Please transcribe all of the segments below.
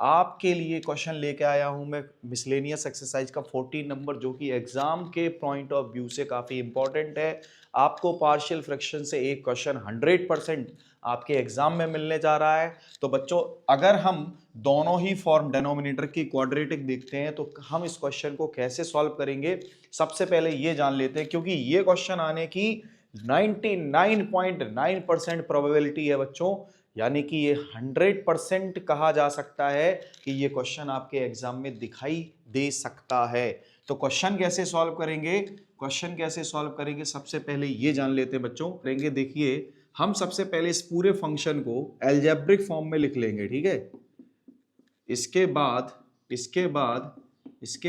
आपके लिए क्वेश्चन लेके आया हूं मैं मिसलेनियस एक्सरसाइज का 14 नंबर, जो कि एग्जाम के पॉइंट ऑफ व्यू से काफी इंपॉर्टेंट है। आपको पार्शियल फ्रैक्शन से एक क्वेश्चन 100% आपके एग्जाम में मिलने जा रहा है। तो बच्चों, अगर हम दोनों ही फॉर्म डिनोमिनेटर की क्वाड्रेटिक देखते हैं तो हम इस क्वेश्चन को कैसे सॉल्व करेंगे, सबसे पहले ये जान लेते हैं, क्योंकि ये क्वेश्चन आने की 99.9% प्रोबेबिलिटी है बच्चों, यानी कि ये 100% कहा जा सकता है कि ये क्वेश्चन आपके एग्जाम में दिखाई दे सकता है। तो क्वेश्चन कैसे सॉल्व करेंगे, सबसे पहले ये जान लेते हैं बच्चों। करेंगे, देखिए हम सबसे पहले इस पूरे फंक्शन को एल्जेब्रिक फॉर्म में लिख लेंगे, ठीक है। इसके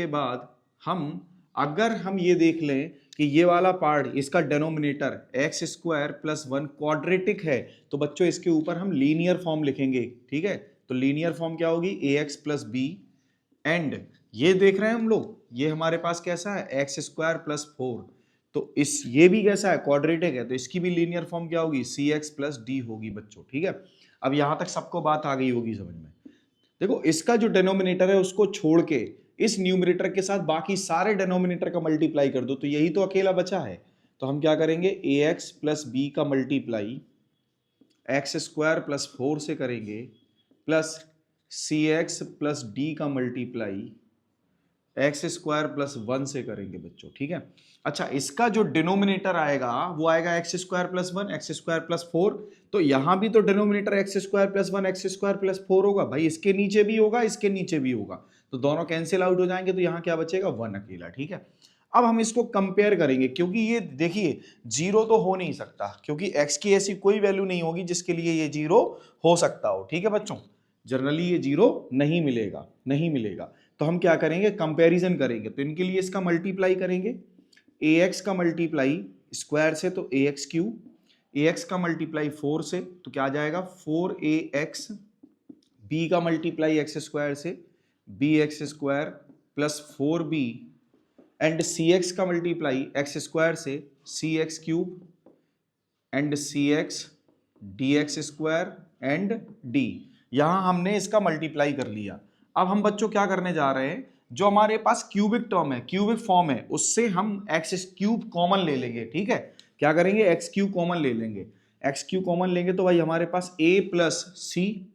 बाद हम अगर हम ये देख लें कि ये वाला पार्ट, इसका denominator x square plus 1 quadratic है, तो बच्चों इसके ऊपर हम लीनियर फॉर्म लिखेंगे, ठीक है। तो लीनियर फॉर्म क्या होगी, ए एक्स प्लस बी, एंड ये देख रहे हैं हम लोग, ये हमारे पास कैसा है, एक्स स्क्वायर प्लस 4। तो इस ये भी कैसा है, क्वाड्रेटिक है, तो इसकी भी लीनियर फॉर्म क्या होगी, सी एक्स प्लस डी होगी बच्चों, ठीक है। अब यहां तक सबको बात आ गई होगी समझ में। देखो, इसका जो डेनोमिनेटर है उसको छोड़ के इस न्यूमरेटर के साथ बाकी सारे डेनोमिनेटर का मल्टीप्लाई कर दो, तो यही तो अकेला बचा है। तो हम क्या करेंगे, ए एक्स प्लस बी का मल्टीप्लाई एक्स स्क्वायर प्लस 4 से करेंगे, plus C x plus D का मल्टीप्लाई एक्स स्क्वायर प्लस 1 से करेंगे बच्चों, ठीक है। अच्छा, इसका जो डिनोमिनेटर आएगा वो आएगा x square plus 1, x square plus 4। तो यहां भी तो denominator x square plus 1, x square plus 4 होगा भाई, इसके नीचे भी होगा, इसके नीचे भी होगा, तो दोनों कैंसिल आउट हो जाएंगे, तो यहां क्या बचेगा, 1 अकेला, ठीक है। अब हम इसको कंपेयर करेंगे, क्योंकि ये देखिए जीरो तो हो नहीं सकता, क्योंकि एक्स की ऐसी कोई वैल्यू नहीं होगी जिसके लिए ये जीरो हो सकता हो, ठीक है बच्चों। जनरली ये जीरो नहीं मिलेगा। तो हम क्या करेंगे, कंपैरिजन करेंगे, तो इनके लिए इसका मल्टीप्लाई करेंगे, ए एक्स का मल्टीप्लाई स्क्वायर से तो A X cube, A X का मल्टीप्लाई 4 से तो क्या आ जाएगा 4ax, बी का मल्टीप्लाई एक्स स्क्वायर से B X square plus 4b, and C X का मल्टीप्लाई एक्स स्क्वायर से C X cube and C X D X square and D. यहां हमने इसका मल्टीप्लाई कर लिया। अब हम बच्चों क्या करने जा रहे हैं, जो हमारे पास क्यूबिक टर्म है, क्यूबिक फॉर्म है, उससे हम एक्स क्यूब कॉमन ले लेंगे, ठीक है। क्या करेंगे, एक्स क्यूब कॉमन ले लेंगे, एक्स क्यूब कॉमन लेंगे तो भाई हमारे पास a plus C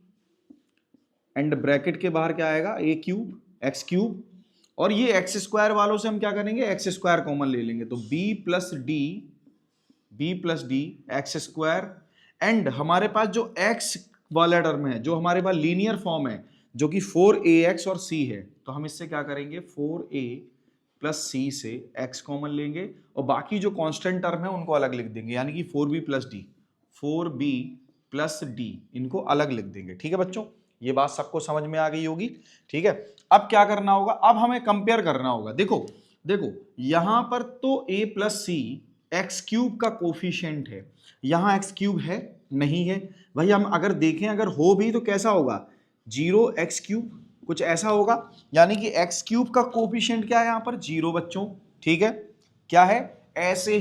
and bracket के बाहर क्या आएगा, ए क्यूब एक्स क्यूब, और ये एक्स स्क्वायर वालों से हम क्या करेंगे, एक्स स्क्वायर कॉमन ले लेंगे, तो b plus D X square, and हमारे पास जो x वाला टर्म है, जो हमारे पास लीनियर फॉर्म है, जो कि 4ax और c है, तो हम इससे क्या करेंगे, 4a प्लस सी से x कॉमन लेंगे, और बाकी जो कांस्टेंट टर्म है उनको अलग लिख देंगे, यानी कि 4b प्लस डी इनको अलग लिख देंगे, ठीक है बच्चों। ये बात सबको समझ में आ गई होगी, ठीक है। अब क्या करना होगा, अब हमें कंपेयर करना होगा। देखो यहां पर तो a plus C X cube का कोफिशिएंट है, यहां एक्स क्यूब है नहीं है भाई। हम अगर देखें, अगर हो भी तो कैसा होगा, 0x क्यूब कुछ ऐसा होगा, यानी कि एक्स क्यूब का कोफिशिएंट क्या है यहां पर, 0 बच्चों, ठीक है। क्या है, ऐसे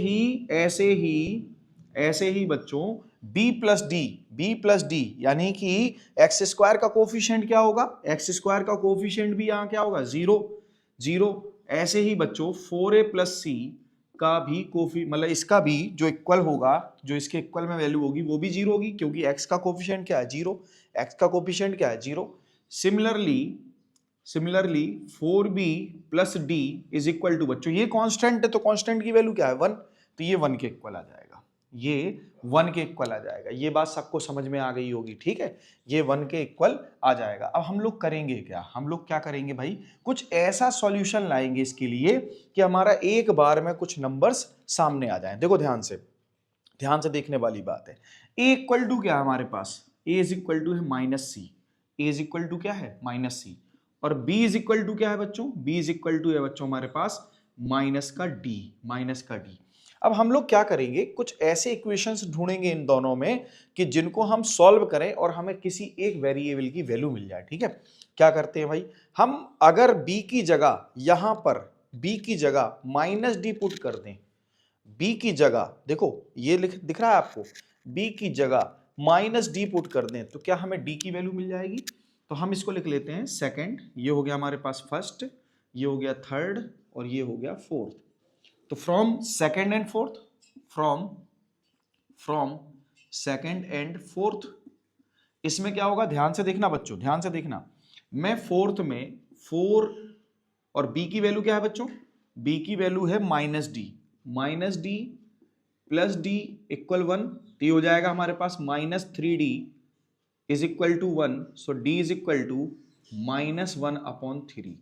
ही बच्चों b प्लस डी, यानी कि एक्स स्क्वायर का कोफिशिएंट क्या होगा, एक्स स्क्वायर का कोफिशिएंट भी यहां क्या होगा, 0। ऐसे ही बच्चों 4a प्लस सी का भी मतलब इसका भी जो इक्वल होगा, जो इसके इक्वल में वैल्यू होगी वो भी 0 होगी, क्योंकि x का कोफिशिएंट क्या है, 0, x का कोफिशिएंट क्या है, 0। Similarly 4b plus D is equal to, बच्चों ये कांस्टेंट है तो कांस्टेंट की वैल्यू क्या है, 1, तो ये 1 के इक्वल आ जाएगा, ये बात सबको समझ में आ गई होगी, ठीक है। ये 1 के इक्वल आ जाएगा। अब हम लोग करेंगे क्या, हम लोग क्या करेंगे भाई, कुछ ऐसा सॉल्यूशन लाएंगे इसके लिए कि हमारा एक बार में कुछ नंबर्स सामने आ जाएं। देखो ध्यान से देखने वाली बात है। a इक्वल टू क्या है हमारे पास, a इज इक्वल टू है minus C, a is equal to क्या है, माइनस सी, और b इज इक्वल टू क्या है बच्चों, b इज इक्वल टू है बच्चों हमारे पास माइनस का d। अब हम लोग क्या करेंगे, कुछ ऐसे इक्वेशंस ढूंढेंगे इन दोनों में कि जिनको हम सॉल्व करें और हमें किसी एक वेरिएबल की वैल्यू मिल जाए, ठीक है। क्या करते हैं भाई, हम अगर b की जगह, यहां पर b की जगह माइनस डी पुट कर दें, b की जगह देखो ये दिख रहा है आपको, b की जगह माइनस डी पुट कर दें, तो क्या हमें d की वैल्यू मिल जाएगी, तो हम इसको लिख लेते हैं सेकंड, ये हो गया हमारे पास फर्स्ट, ये हो गया थर्ड और ये हो गया फोर्थ। तो from second and fourth, from second and fourth, इसमें क्या होगा, ध्यान से देखना बच्चों, ध्यान से देखना। मैं फोर्थ में 4 और बी की वैल्यू क्या है बच्चों, बी की वैल्यू है -d प्लस डी इक्वल 1, तो ये हो जाएगा हमारे पास -3d is equal to 1, so d is equal to -1/3,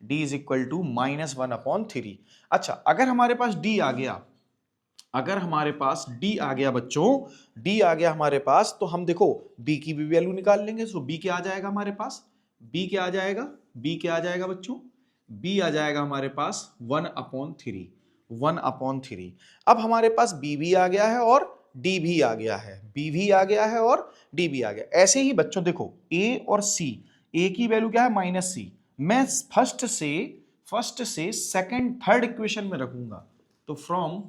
d is equal to -1/3। अच्छा, अगर हमारे पास d आ गया, अगर हमारे पास d आ गया बच्चों, d आ गया हमारे पास, तो हम देखो b की भी वैल्यू निकाल लेंगे। सो b क्या आ जाएगा हमारे पास, b क्या आ जाएगा, b क्या आ जाएगा बच्चों, b आ जाएगा हमारे पास 1/3। अब हमारे पास b भी आ गया है और d भी आ गया है, b भी आ गया है और d भी आ गया। ऐसे ही बच्चों देखो a और c, a की वैल्यू क्या है -c, मैं फर्स्ट से सेकंड थर्ड इक्वेशन में रखूंगा। तो from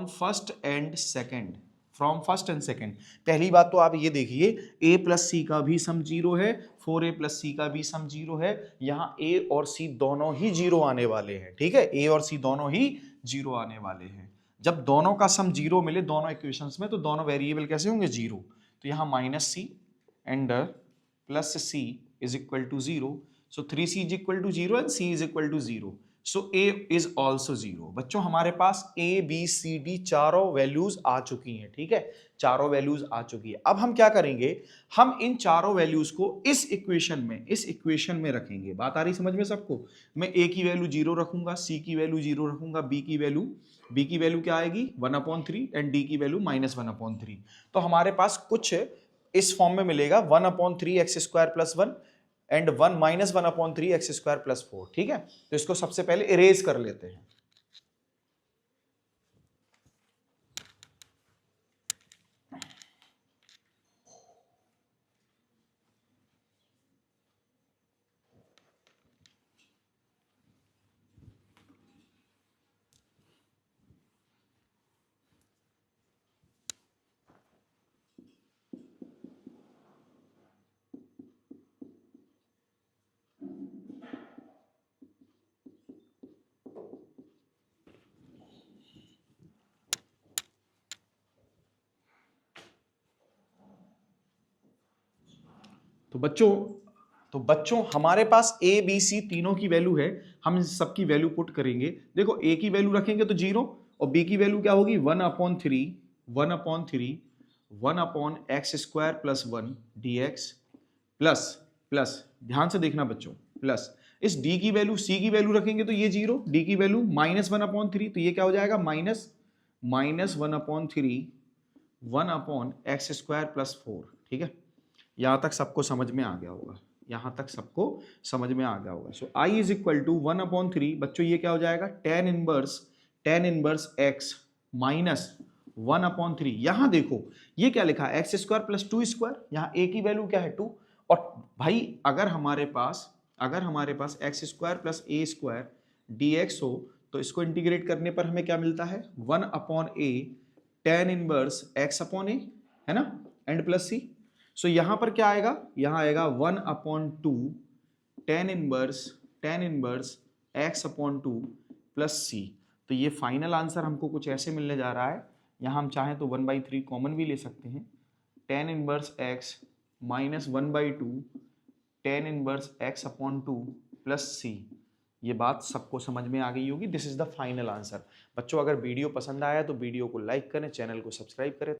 first and second, from first and second, पहली बात तो आप ये देखिए a प्लस सी का भी सम 0 है, 4a प्लस सी का भी सम 0 है, यहाँ a और c दोनों ही 0 आने वाले हैं। ठीक है, a और c दोनों ही 0 आने वाले हैं। जब दोनों का सम 0 मिले दोनों इक्वेशंस में, तो दोनों वेरिएबल कैसे होंगे, 0। तो यहाँ -c and +c is equal to 0, so 3c is equal to 0 and c is equal to 0, so a is also 0। बच्चों हमारे पास a b c d चारों वैल्यूज आ चुकी हैं। ठीक है, चारों वैल्यूज आ चुकी है। अब हम क्या करेंगे, हम इन चारों वैल्यूज को इस इक्वेशन में रखेंगे। बात आ रही समझ में सबको। मैं a की वैल्यू 0 रखूंगा, c की वैल्यू 0 रखूंगा, b की वैल्यू क्या आएगी 1/3 एंड d की वैल्यू -1/3। तो हमारे पास कुछ इस फॉर्म में मिलेगा 1/3 x² + 1 एंड 1 -1/3 x² + 4। ठीक है, तो इसको सबसे पहले इरेज कर लेते हैं। तो बच्चों हमारे पास a b c तीनों की वैल्यू है, हम इन सबकी वैल्यू पुट करेंगे। देखो a की वैल्यू रखेंगे तो 0 और b की वैल्यू क्या होगी 1/3 + 1 dx प्लस ध्यान से देखना बच्चों, प्लस इस d की वैल्यू c की वैल्यू रखेंगे तो ये 0, d की वैल्यू -1/3, तो ये क्या हो जाएगा -1/3 1/x² + 4। ठीक है, यहां तक सबको समझ में आ गया होगा, यहां तक सबको समझ में आ गया होगा। सो I इज इक्वल टू 1/3, बच्चों ये क्या हो जाएगा tan इनवर्स x -1/3। यहां देखो ये क्या लिखा है x² + 2², यहाँ a की वैल्यू क्या है 2, और भाई अगर हमारे पास x² + a² dx हो तो इसको इंटीग्रेट करने पर हमें क्या मिलता है 1/a tan इनवर्स x/a, है ना, एंड प्लस c। सो यहां पर क्या आएगा, यहां आएगा 1/2 tan inverse x/2 plus c। तो ये फाइनल आंसर हमको कुछ ऐसे मिलने जा रहा है। यहां हम चाहें तो 1/3 कॉमन भी ले सकते हैं, tan inverse x -1/2 tan inverse x/2 plus c। ये बात सबको समझ में आ गई होगी। This is the final answer. बच्चों अगर वीडियो पसंद आया तो वीडियो को लाइक करें, चैनल को सब्सक्राइब करें।